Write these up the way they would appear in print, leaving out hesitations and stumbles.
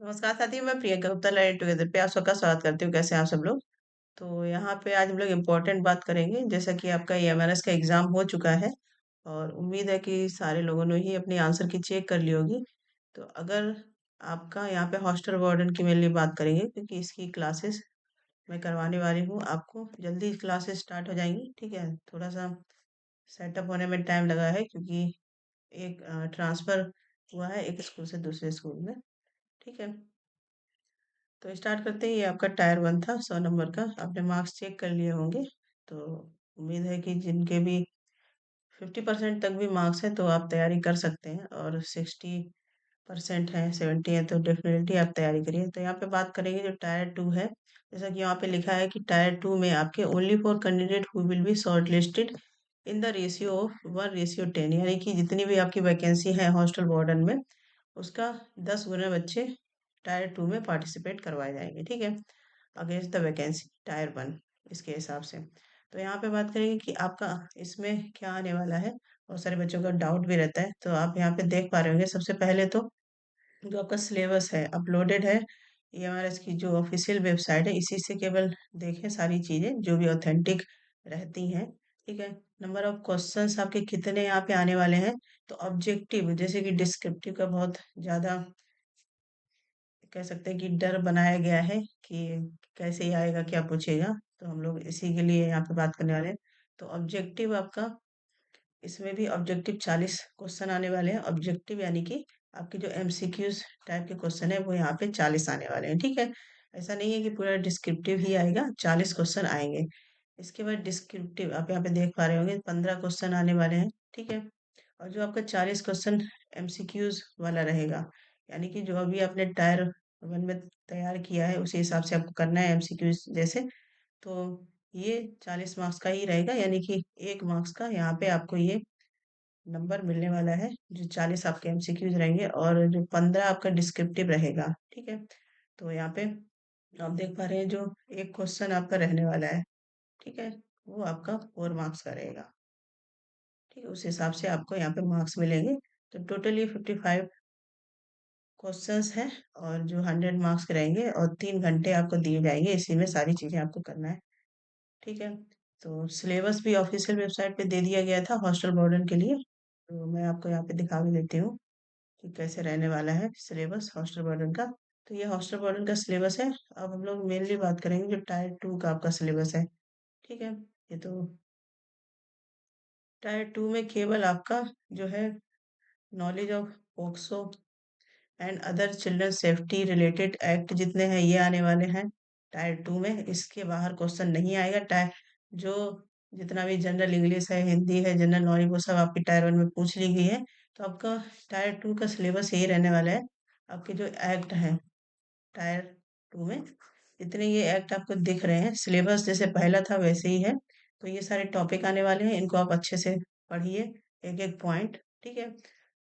नमस्कार साथी, मैं प्रियंका गुप्ता लर्निंग टुगेदर पे आप सबका स्वागत करती हूँ। कैसे हैं आप सब लोग? तो यहाँ पे आज हम लोग इम्पोर्टेंट बात करेंगे। जैसा कि आपका एमआरएस का एग्जाम हो चुका है और उम्मीद है कि सारे लोगों ने ही अपनी आंसर की चेक कर ली होगी। तो अगर आपका यहाँ पे हॉस्टल वार्डन की मेनली बात करेंगे, क्योंकि इसकी क्लासेस मैं करवाने वाली हूँ। आपको जल्दी क्लासेस स्टार्ट हो जाएंगी। ठीक है, थोड़ा सा सेटअप होने में टाइम लगा है, क्योंकि एक ट्रांसफर हुआ है एक स्कूल से दूसरे स्कूल में। ठीक है, तो स्टार्ट करते ही। ये आपका टायर वन था, 100 नंबर का। आपने मार्क्स चेक कर लिए होंगे। तो उम्मीद है कि जिनके भी 50% तक भी मार्क्स है तो आप तैयारी कर सकते हैं, और 60% है, 70 है, तो डेफिनेटली आप तैयारी करिए। तो यहाँ पे बात करेंगे जो टायर टू है। जैसा कि यहाँ पे लिखा है कि टायर टू में आपके only for candidate who will be short listed in the ratio of 1:10, यानी कि जितनी भी आपकी वैकेंसी है हॉस्टल वार्डन में, उसका 10 गुना बच्चे टायर टू में पार्टिसिपेट करवाए जाएंगे। ठीक है, against the vacancy tier one, इसके हिसाब से। तो यहाँ पे बात करेंगे कि आपका इसमें क्या आने वाला है। बहुत सारे बच्चों का डाउट भी रहता है, तो आप यहाँ पे देख पा रहे होंगे। सबसे पहले तो जो आपका सिलेबस है अपलोडेड है ईएमआरएस की जो ऑफिशियल वेबसाइट है, इसी से केवल देखें सारी चीजें जो भी ऑथेंटिक रहती हैं। ठीक है, नंबर ऑफ क्वेश्चंस आपके कितने यहाँ पे आने वाले हैं। तो ऑब्जेक्टिव, जैसे कि डिस्क्रिप्टिव का बहुत ज्यादा कह सकते हैं कि डर बनाया गया है कि कैसे ही आएगा, क्या पूछेगा। तो हम लोग इसी के लिए यहाँ पे बात करने वाले हैं। तो ऑब्जेक्टिव आपका, इसमें भी ऑब्जेक्टिव 40 क्वेश्चन आने वाले हैं। ऑब्जेक्टिव यानी कि आपके जो एमसीक्यूज टाइप के क्वेश्चन है वो यहाँ पे 40 आने वाले हैं। ठीक है, ऐसा नहीं है कि पूरा डिस्क्रिप्टिव ही आएगा, 40 क्वेश्चन आएंगे। इसके बाद डिस्क्रिप्टिव आप यहाँ पे देख पा रहे होंगे, 15 क्वेश्चन आने वाले हैं। ठीक है, और जो आपका 40 क्वेश्चन एमसीक्यूज वाला रहेगा, यानी कि जो अभी आपने टायर वन में तैयार किया है उसी हिसाब से आपको करना है एमसीक्यूज जैसे। तो ये 40 मार्क्स का ही रहेगा, यानी कि 1 मार्क्स का यहाँ पे आपको ये नंबर मिलने वाला है। जो 40 आपके एमसीक्यूज रहेंगे और जो 15 आपका डिस्क्रिप्टिव रहेगा। ठीक है, तो यहाँ पे आप देख पा रहे हैं जो एक क्वेश्चन आपका रहने वाला है। ठीक है, वो आपका 4 मार्क्स का रहेगा। ठीक है, उस हिसाब से आपको यहाँ पे मार्क्स मिलेंगे। तो टोटल ये 55 क्वेश्चंस हैं, और जो 100 मार्क्स के रहेंगे, और 3 घंटे आपको दिए जाएंगे। इसी में सारी चीजें आपको करना है। ठीक है, तो सिलेबस भी ऑफिशियल वेबसाइट पे दे दिया गया था हॉस्टल वार्डन के लिए। तो मैं आपको यहाँ पे दिखा भी देती हूँ कि कैसे रहने वाला है सिलेबस हॉस्टल वार्डन का। तो ये हॉस्टल वार्डन का सिलेबस है। अब हम लोग मेनली बात करेंगे जो टायर टू का आपका सिलेबस है। ठीक है, ये तो टायर टू में केवल आपका जो है knowledge of POCSO and other children safety related act जितने हैं ये आने वाले हैं टायर टू में। इसके बाहर क्वेश्चन नहीं आएगा। टायर जो जितना भी जनरल इंग्लिश है, हिंदी है, जनरल नॉलेज, वो सब आपकी टायर वन में पूछ ली गई है। तो आपका टायर टू का सिलेबस यही रहने वाला है। आपके जो एक्ट हैं टायर टू में, जितने ये एक्ट आपको दिख रहे हैं, सिलेबस जैसे पहला था वैसे ही है। तो ये सारे टॉपिक आने वाले हैं, इनको आप अच्छे से पढ़िए, एक एक पॉइंट। ठीक है,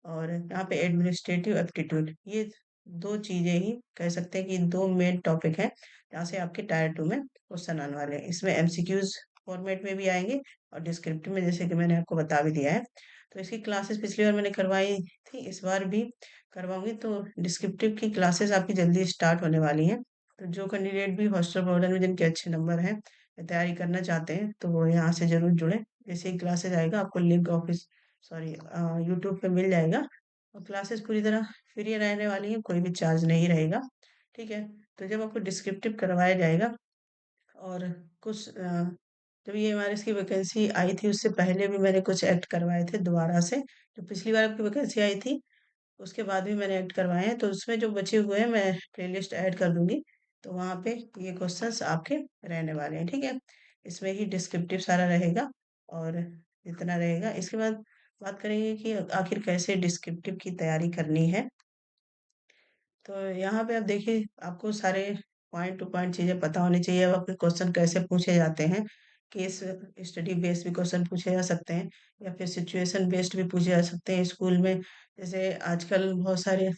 और यहाँ पे एडमिनिस्ट्रेटिव एप्टीट्यूड, ये दो चीजें ही कह सकते हैं कि दो मेन टॉपिक हैं जहाँ से आपके टायर टू में क्वेश्चन आने वाले हैं। इसमें एमसीक्यूज फॉर्मेट में भी आएंगे, और डिस्क्रिप्टिव में, जैसे कि मैंने आपको बता भी दिया है। तो इसकी क्लासेस पिछली बार मैंने करवाई थी, इस बार भी करवाऊंगी। तो डिस्क्रिप्टिव की क्लासेस आपकी जल्दी स्टार्ट होने वाली हैं। तो जो कैंडिडेट भी हॉस्टल वार्डन में जिनके अच्छे नंबर हैं या तैयारी करना चाहते हैं, तो वो यहाँ से जरूर जुड़े। जैसे ही क्लासेस आएगा आपको लिंक ऑफिस सॉरी यूट्यूब पे मिल जाएगा। और क्लासेस पूरी तरह फ्री रहने वाली है, कोई भी चार्ज नहीं रहेगा। ठीक है, तो जब आपको डिस्क्रिप्टिव करवाया जाएगा, और कुछ जब ये हमारे इसकी वैकेंसी आई थी उससे पहले भी मैंने कुछ एक्ट करवाए थे दोबारा से। जो पिछली बार आपकी वैकेंसी आई थी उसके बाद भी मैंने ऐड करवाए हैं। तो उसमें जो बचे हुए हैं मैं प्लेलिस्ट ऐड कर दूंगी। तो वहाँ पे ये क्वेश्चंस आपके रहने वाले हैं। ठीक है, इसमें ही डिस्क्रिप्टिव सारा रहेगा, और जितना रहेगा। इसके बाद बात करेंगे कि आखिर कैसे डिस्क्रिप्टिव की तैयारी करनी है। तो यहाँ पे आप देखिए, आपको सारे पॉइंट टू पॉइंट चीजें पता होनी चाहिए। अब आपके क्वेश्चन कैसे पूछे जाते हैं, केस स्टडी बेस्ड भी क्वेश्चन पूछे जा सकते हैं, या फिर सिचुएशन बेस्ड भी पूछे जा सकते हैं स्कूल में। जैसे आजकल बहुत सारे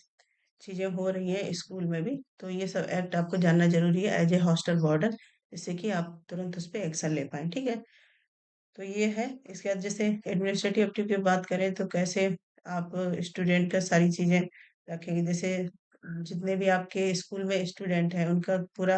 चीजें हो रही हैं स्कूल में भी, तो ये सब एक्ट आपको जानना जरूरी है एज ए हॉस्टल वार्डन, जिससे कि आप तुरंत उस पर एक्शन ले पाए। ठीक है, तो ये है। इसके बाद जैसे एडमिनिस्ट्रेटिव एक्टिव की बात करें, तो कैसे आप स्टूडेंट का सारी चीजें रखेंगे। जैसे जितने भी आपके स्कूल में स्टूडेंट हैं उनका पूरा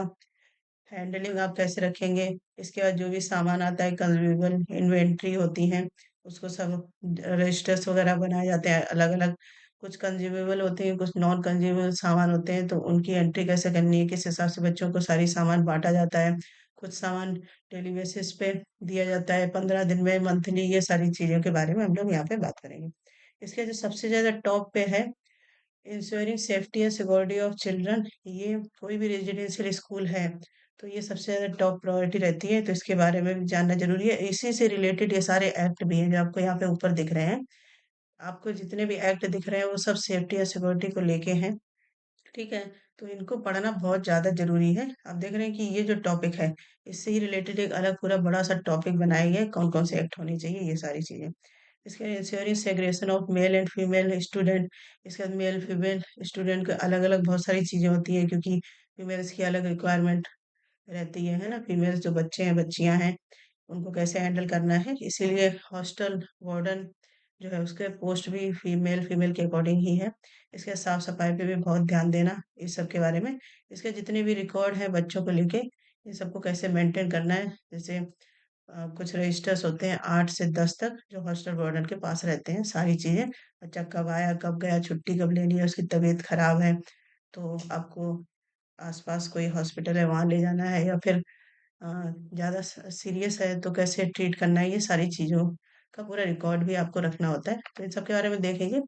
हैंडलिंग आप कैसे रखेंगे। इसके बाद जो भी सामान आता है, कंज्यूमेबल इन्वेंट्री होती है, उसको सब रजिस्टर्स वगैरह बनाए जाते हैं अलग अलग। कुछ कंज्यूमेबल होते हैं, कुछ नॉन कंज्यूमेबल सामान होते हैं, तो उनकी एंट्री कैसे करनी है, किस हिसाब से बच्चों को सारी सामान बांटा जाता है। कुछ सामान डेली बेसिस पे दिया जाता है, 15 दिन में, मंथली, ये सारी चीजों के बारे में हम लोग यहाँ पे बात करेंगे। इसके जो सबसे ज्यादा टॉप पे है, ensuring safety and security of children. ये कोई भी रेजिडेंशियल स्कूल है तो ये सबसे ज्यादा टॉप प्रायोरिटी रहती है, तो इसके बारे में भी जानना जरूरी है। इसी से रिलेटेड ये सारे एक्ट भी हैं जो आपको यहाँ पे ऊपर दिख रहे हैं। आपको जितने भी एक्ट दिख रहे हैं वो सब सेफ्टी या सिक्योरिटी को लेके हैं। ठीक है, तो इनको पढ़ना बहुत ज़्यादा ज़रूरी है। आप देख रहे हैं कि ये जो टॉपिक है, इससे ही रिलेटेड एक अलग पूरा बड़ा सा टॉपिक बनाया गया है, कौन-कौन से एक्ट होने चाहिए, ये सारी चीज़ें। इसके ensuring segregation of male and female student. इसके बाद मेल फीमेल स्टूडेंट के अलग-अलग बहुत सारी चीज़ें होती हैं, क्योंकि फीमेल्स की अलग रिक्वायरमेंट रहती है ना? फीमेल्स जो बच्चे हैं, बच्चियाँ हैं, उनको कैसे हैंडल करना है, इसीलिए हॉस्टल वार्डन जो है उसके पोस्ट भी फीमेल फीमेल के अकॉर्डिंग ही है। इसके साफ सफाई पे भी बहुत ध्यान देना, इस सब के बारे में। इसके जितने भी रिकॉर्ड है बच्चों को लेके, इन सबको कैसे मेंटेन करना है। जैसे कुछ रजिस्टर्स होते हैं 8 से 10 तक, जो हॉस्टल वार्डन के पास रहते हैं, सारी चीजें, बच्चा कब आया, कब गया, छुट्टी कब लेनी है, उसकी तबीयत खराब है तो आपको आसपास कोई हॉस्पिटल है वहां ले जाना है, या फिर अ, ज़्यादा सीरियस है तो कैसे ट्रीट करना है, ये सारी चीज़ों का पूरा रिकॉर्ड भी आपको रखना होता है। तो इन सब के बारे में देखेंगे।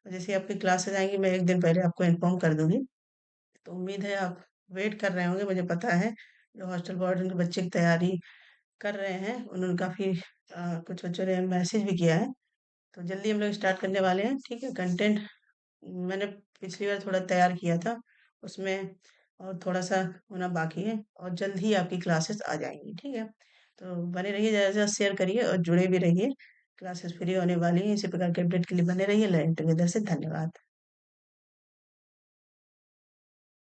जैसे आपकी क्लासेस आएंगी मैं एक दिन पहले आपको इन्फॉर्म कर दूंगी। तो उम्मीद है आप वेट कर रहे होंगे, मुझे पता है। जो हॉस्टल वार्डन के बच्चे की तैयारी कर रहे हैं उन्होंने काफ़ी कुछ बच्चों ने मैसेज भी किया है। तो जल्दी हम लोग स्टार्ट करने वाले हैं। ठीक है, कंटेंट मैंने पिछली बार थोड़ा तैयार किया था, उसमें और थोड़ा-सा होना बाकी है, और जल्द ही आपकी क्लासेस आ जाएँगी, ठीक है? तो बने रहिए, ज़्यादा-से-ज़्यादा शेयर करिए और जुड़े भी रहिए। क्लासेस फ्री होने वाली हैं, इसी प्रकार के अपडेट के लिए बने रहिए। लर्न टुगेदर से धन्यवाद।